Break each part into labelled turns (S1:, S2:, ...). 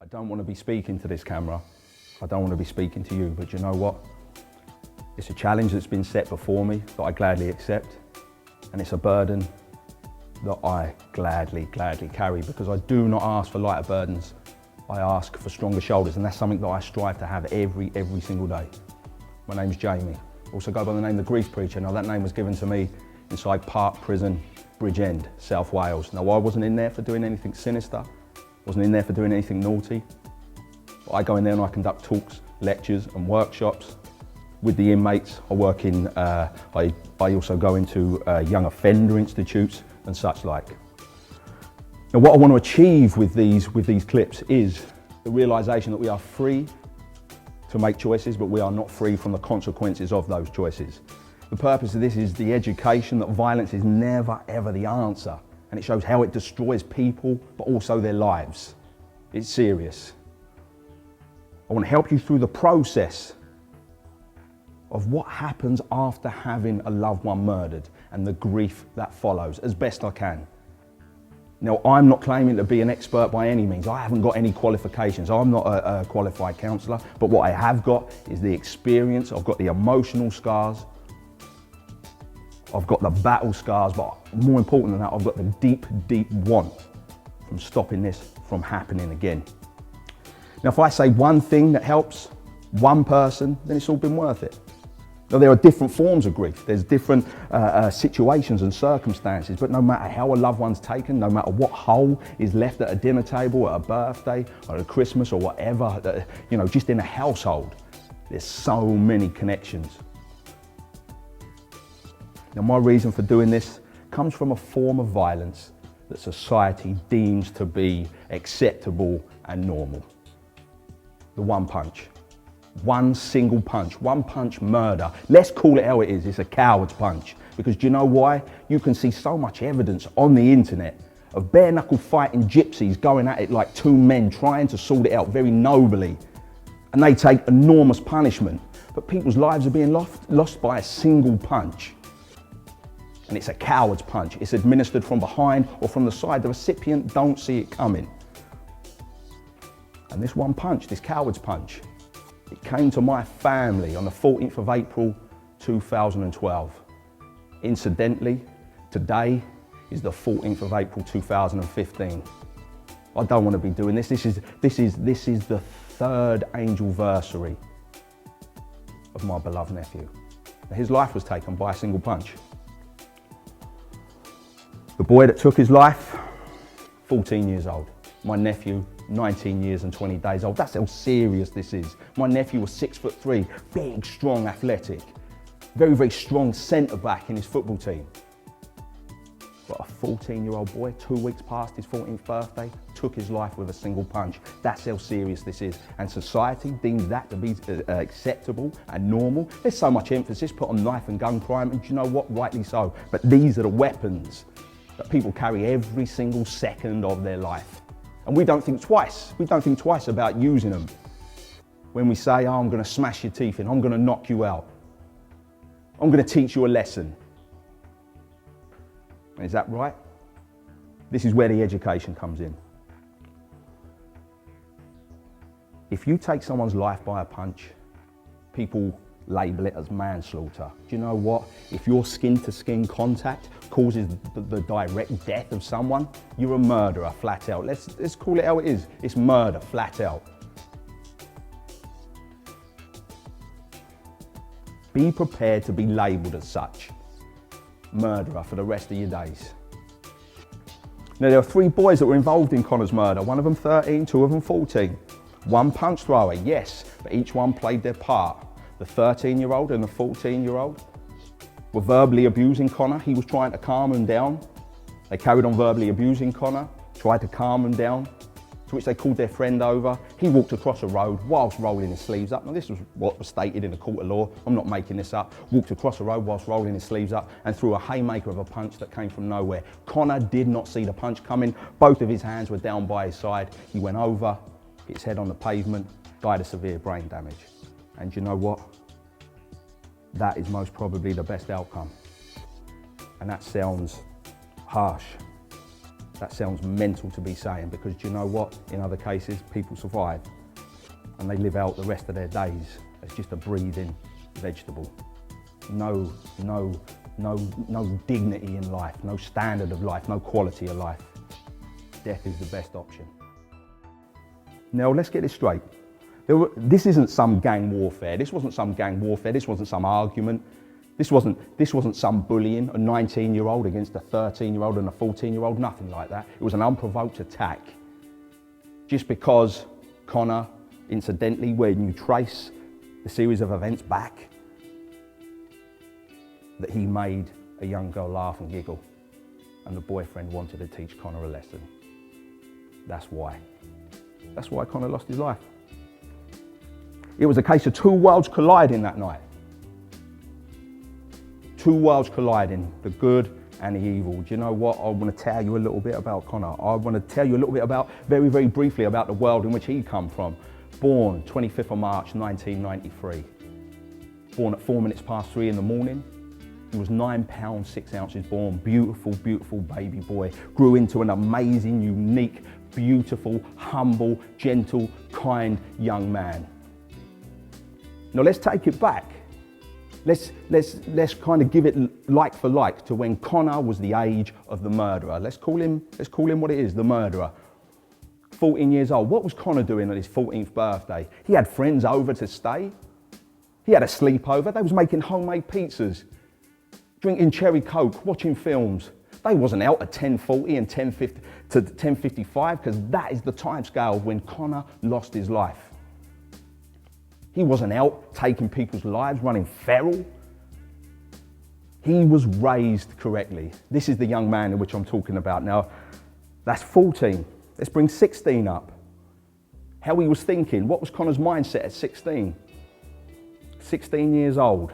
S1: I don't want to be speaking to this camera. I don't want to be speaking to you, but you know what? It's a challenge that's been set before me that I gladly accept, and it's a burden that I gladly carry, because I do not ask for lighter burdens. I ask for stronger shoulders, and that's something that I strive to have every single day. My name's Jamie. Also go by the name The Grief Preacher. Now that name was given to me inside Park Prison, Bridgend, South Wales. Now I wasn't in there for doing anything sinister, wasn't in there for doing anything naughty. But I go in there and I conduct talks, lectures and workshops with the inmates. I work in, I also go into young offender institutes and such like. Now what I want to achieve with these clips is the realisation that we are free to make choices, but we are not free from the consequences of those choices. The purpose of this is the education that violence is never ever the answer, and it shows how it destroys people, but also their lives. It's serious. I want to help you through the process of what happens after having a loved one murdered and the grief that follows as best I can. Now, I'm not claiming to be an expert by any means. I haven't got any qualifications. I'm not a qualified counsellor, but what I have got is the experience. I've got the emotional scars. I've got the battle scars, but more important than that, I've got the deep want from stopping this from happening again. Now, if I say one thing that helps one person, then it's all been worth it. Now, there are different forms of grief. There's different situations and circumstances, but no matter how a loved one's taken, no matter what hole is left at a dinner table, at a birthday, or at Christmas, or whatever, you know, just in a household, there's so many connections. Now, my reason for doing this comes from a form of violence that society deems to be acceptable and normal. The one punch. One single punch, one punch murder. Let's call it how it is. It's a coward's punch. Because do you know why? You can see so much evidence on the internet of bare knuckle fighting gypsies going at it like two men trying to sort it out very nobly. And they take enormous punishment. But people's lives are being lost by a single punch. And it's a coward's punch. It's administered from behind or from the side. The recipient don't see it coming. And this one punch, this coward's punch, it came to my family on the 14th of April, 2012. Incidentally, today is the 14th of April, 2015. I don't want to be doing this. This is the third anniversary of my beloved nephew. His life was taken by a single punch. The boy that took his life, 14 years old. My nephew, 19 years and 20 days old. That's how serious this is. My nephew was 6'3", big, strong, athletic. Very strong centre back in his football team. But a 14-year-old boy, 2 weeks past his 14th birthday, took his life with a single punch. That's how serious this is. And society deems that to be acceptable and normal. There's so much emphasis put on knife and gun crime, and do you know what? Rightly so. But these are the weapons that people carry every single second of their life. And we don't think twice. We don't think twice about using them. When we say, oh, I'm going to smash your teeth in, I'm going to knock you out, I'm going to teach you a lesson. Is that right? This is where the education comes in. If you take someone's life by a punch, people label it as manslaughter. Do you know what? If your skin-to-skin contact causes the direct death of someone, you're a murderer, flat out. Let's call it how it is. It's murder, flat out. Be prepared to be labelled as such. Murderer for the rest of your days. Now, there are 3 boys that were involved in Connor's murder. One of them 13, 2 of them 14. One punch thrower, yes, but each one played their part. The 13-year-old and the 14-year-old were verbally abusing Connor. He was trying to calm him down. They carried on verbally abusing Connor, tried to calm him down, to which they called their friend over. He walked across a road whilst rolling his sleeves up. Now, this was what was stated in a court of law. I'm not making this up. Walked across a road whilst rolling his sleeves up and threw a haymaker of a punch that came from nowhere. Connor did not see the punch coming. Both of his hands were down by his side. He went over, hit his head on the pavement, died of severe brain damage. And you know what? That is most probably the best outcome. And that sounds harsh. That sounds mental to be saying, because do you know what? In other cases, people survive and they live out the rest of their days as just a breathing vegetable. No dignity in life, no standard of life, no quality of life. Death is the best option. Now let's get this straight. This isn't some gang warfare. This wasn't some gang warfare. This wasn't some argument. This wasn't some bullying, a 19-year-old against a 13-year-old and a 14-year-old, nothing like that. It was an unprovoked attack. Just because Connor, incidentally, when you trace the series of events back, that he made a young girl laugh and giggle, and the boyfriend wanted to teach Connor a lesson. That's why. That's why Connor lost his life. It was a case of two worlds colliding that night. Two worlds colliding, the good and the evil. Do you know what? I want to tell you a little bit about Connor. I want to tell you a little bit about, very, very briefly, about the world in which he come from. Born 25th of March, 1993. Born at 3:04 in the morning. He was 9 pounds, 6 ounces born. Beautiful, beautiful baby boy. Grew into an amazing, unique, beautiful, humble, gentle, kind young man. Now let's take it back. Let's kind of give it like for like to when Connor was the age of the murderer. Let's call him what it is, the murderer. 14 years old. What was Connor doing at his 14th birthday? He had friends over to stay. He had a sleepover. They was making homemade pizzas, drinking cherry coke, watching films. They wasn't out at 10:40 and 10:50 to 10:55, because that is the time scale when Connor lost his life. He wasn't out taking people's lives, running feral. He was raised correctly. This is the young man in which I'm talking about. Now, that's 14. Let's bring 16 up. How he was thinking. What was Connor's mindset at 16? 16 years old.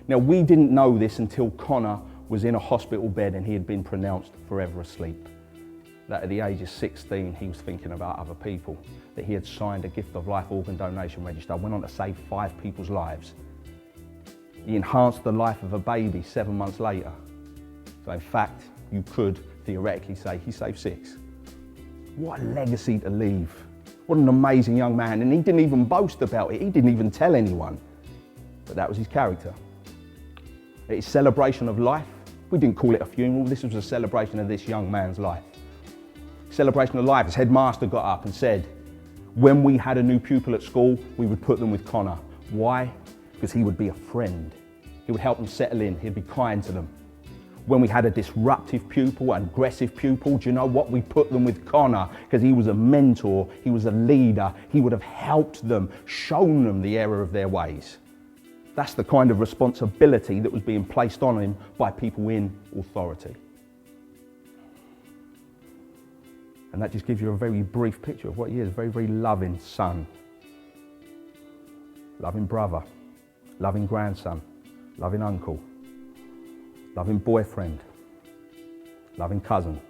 S1: Now, we didn't know this until Connor was in a hospital bed and he had been pronounced forever asleep. That at the age of 16, he was thinking about other people, that he had signed a gift of life organ donation register, went on to save 5 people's lives. He enhanced the life of a baby 7 months later. So in fact, you could theoretically say he saved 6. What a legacy to leave. What an amazing young man. And he didn't even boast about it. He didn't even tell anyone. But that was his character. At his celebration of life, we didn't call it a funeral. This was a celebration of this young man's life. Celebration of life, his headmaster got up and said, when we had a new pupil at school, we would put them with Connor. Why? Because he would be a friend. He would help them settle in. He'd be kind to them. When we had a disruptive pupil, an aggressive pupil, do you know what? We put them with Connor because he was a mentor, he was a leader. He would have helped them, shown them the error of their ways. That's the kind of responsibility that was being placed on him by people in authority. And that just gives you a very brief picture of what he is, a very, very loving son, loving brother, loving grandson, loving uncle, loving boyfriend, loving cousin,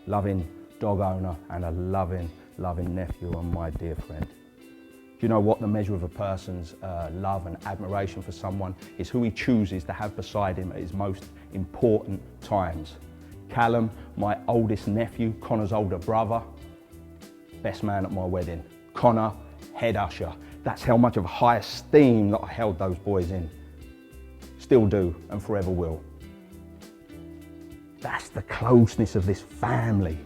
S1: loving dog owner, and a loving, loving nephew and my dear friend. Do you know what the measure of a person's love and admiration for someone is? Who he chooses to have beside him at his most important times. Callum, my oldest nephew, Connor's older brother, best man at my wedding. Connor, head usher. That's how much of high esteem that I held those boys in. Still do and forever will. That's the closeness of this family.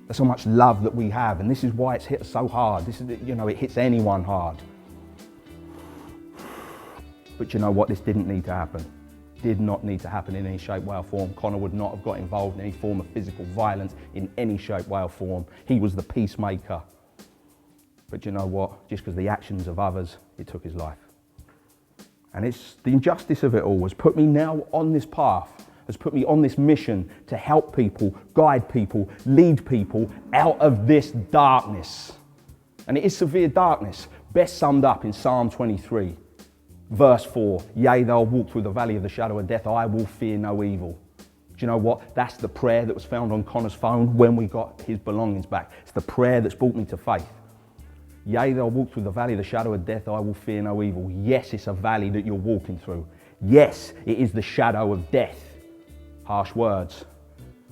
S1: That's how much love that we have, and this is why it's hit us so hard. This is, you know, it hits anyone hard. But you know what? This didn't need to happen. Did not need to happen in any shape, way or form. Connor would not have got involved in any form of physical violence in any shape, way or form. He was the peacemaker. But you know what? Just because the actions of others, it took his life. And it's the injustice of it all has put me now on this path, has put me on this mission to help people, guide people, lead people out of this darkness. And it is severe darkness, best summed up in Psalm 23. Verse 4, yea, though I walk through the valley of the shadow of death, I will fear no evil. Do you know what? That's the prayer that was found on Connor's phone when we got his belongings back. It's the prayer that's brought me to faith. Yea, though I walk through the valley of the shadow of death, I will fear no evil. Yes, it's a valley that you're walking through. Yes, it is the shadow of death. Harsh words.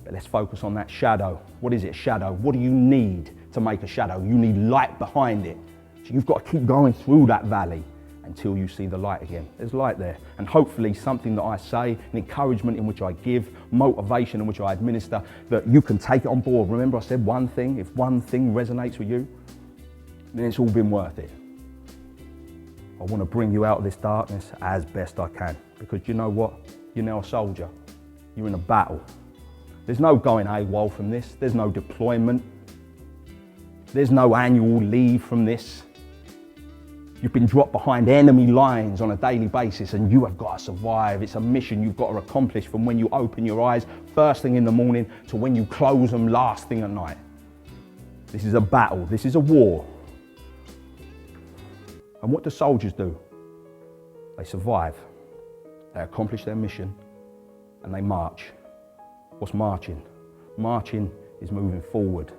S1: But let's focus on that shadow. What is it, shadow? What do you need to make a shadow? You need light behind it. So you've got to keep going through that valley until you see the light again. There's light there. And hopefully something that I say, an encouragement in which I give, motivation in which I administer, that you can take it on board. Remember I said one thing, if one thing resonates with you, then it's all been worth it. I want to bring you out of this darkness as best I can, because you know what? You're now a soldier. You're in a battle. There's no going AWOL from this. There's no deployment. There's no annual leave from this. You've been dropped behind enemy lines on a daily basis and you have got to survive. It's a mission you've got to accomplish from when you open your eyes first thing in the morning to when you close them last thing at night. This is a battle. This is a war. And what do soldiers do? They survive. They accomplish their mission and they march. What's marching? Marching is moving forward.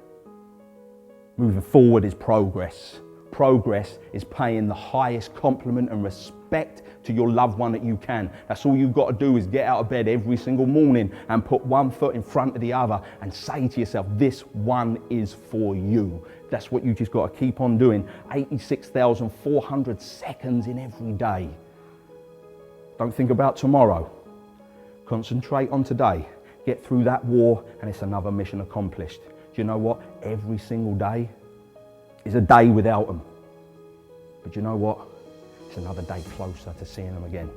S1: Moving forward is progress. Progress is paying the highest compliment and respect to your loved one that you can. That's all you've got to do, is get out of bed every single morning and put one foot in front of the other and say to yourself, this one is for you. That's what you just got to keep on doing. 86,400 seconds in every day. Don't think about tomorrow. Concentrate on today. Get through that war and it's another mission accomplished. Do you know what? Every single day is a day without them. But you know what? It's another day closer to seeing them again.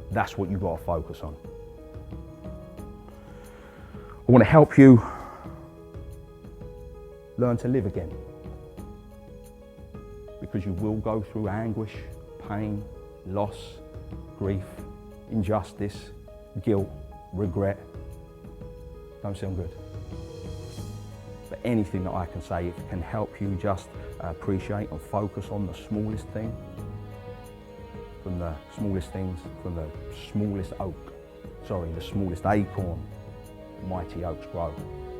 S1: That's what you've got to focus on. I want to help you learn to live again. Because you will go through anguish, pain, loss, grief, injustice, guilt, regret. Don't sound good. But anything that I can say, it can help you just appreciate and focus on the smallest thing. From the smallest things, from the smallest the smallest acorn, mighty oaks grow.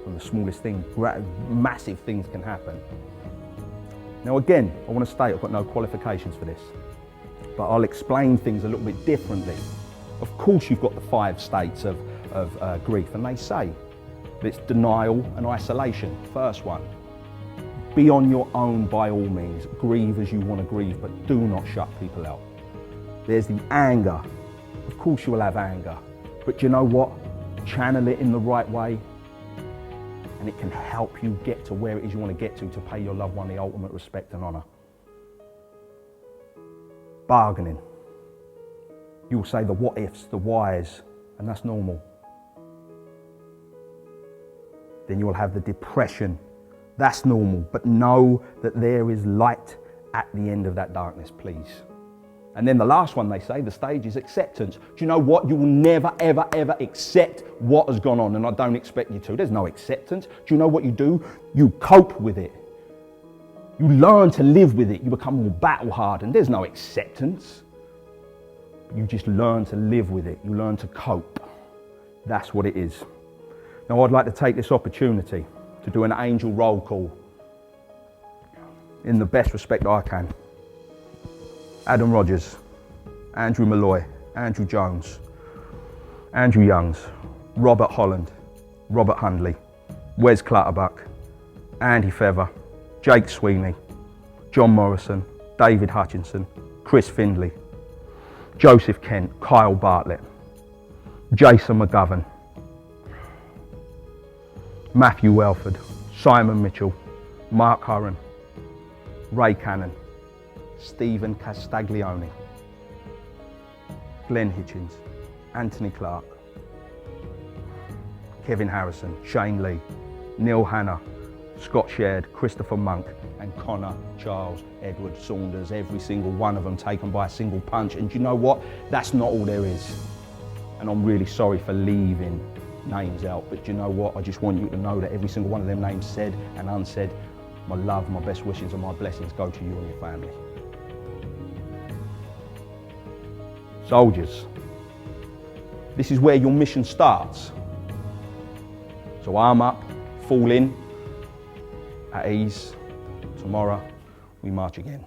S1: From the smallest thing, massive things can happen. Now again, I want to state I've got no qualifications for this, but I'll explain things a little bit differently. Of course you've got the 5 states of grief, and they say that it's denial and isolation. First one, be on your own by all means. Grieve as you want to grieve, but do not shut people out. There's the anger. Of course you will have anger, but you know what? Channel it in the right way and it can help you get to where it is you want to get to pay your loved one the ultimate respect and honour. Bargaining. You'll say the what ifs, the whys, and that's normal. Then you'll have the depression. That's normal, but know that there is light at the end of that darkness, please. And then the last one, they say, the stage is acceptance. Do you know what? You will never, ever, ever accept what has gone on, and I don't expect you to. There's no acceptance. Do you know what you do? You cope with it. You learn to live with it. You become more battle hardened. There's no acceptance. You just learn to live with it. You learn to cope. That's what it is. Now, I'd like to take this opportunity to do an angel roll call in the best respect I can. Adam Rogers, Andrew Malloy, Andrew Jones, Andrew Youngs, Robert Holland, Robert Hundley, Wes Clutterbuck, Andy Feather, Jake Sweeney, John Morrison, David Hutchinson, Chris Findlay, Joseph Kent, Kyle Bartlett, Jason McGovern, Matthew Welford, Simon Mitchell, Mark Hurren, Ray Cannon, Stephen Castaglione, Glenn Hitchens, Anthony Clark, Kevin Harrison, Shane Lee, Neil Hanna, Scott Shared, Christopher Monk, and Connor Charles Edward Saunders. Every single one of them taken by a single punch. And do you know what? That's not all there is. And I'm really sorry for leaving names out, but do you know what? I just want you to know that every single one of them names, said and unsaid, my love, my best wishes and my blessings go to you and your family. Soldiers, this is where your mission starts. So arm up, fall in, at ease. Tomorrow we march again.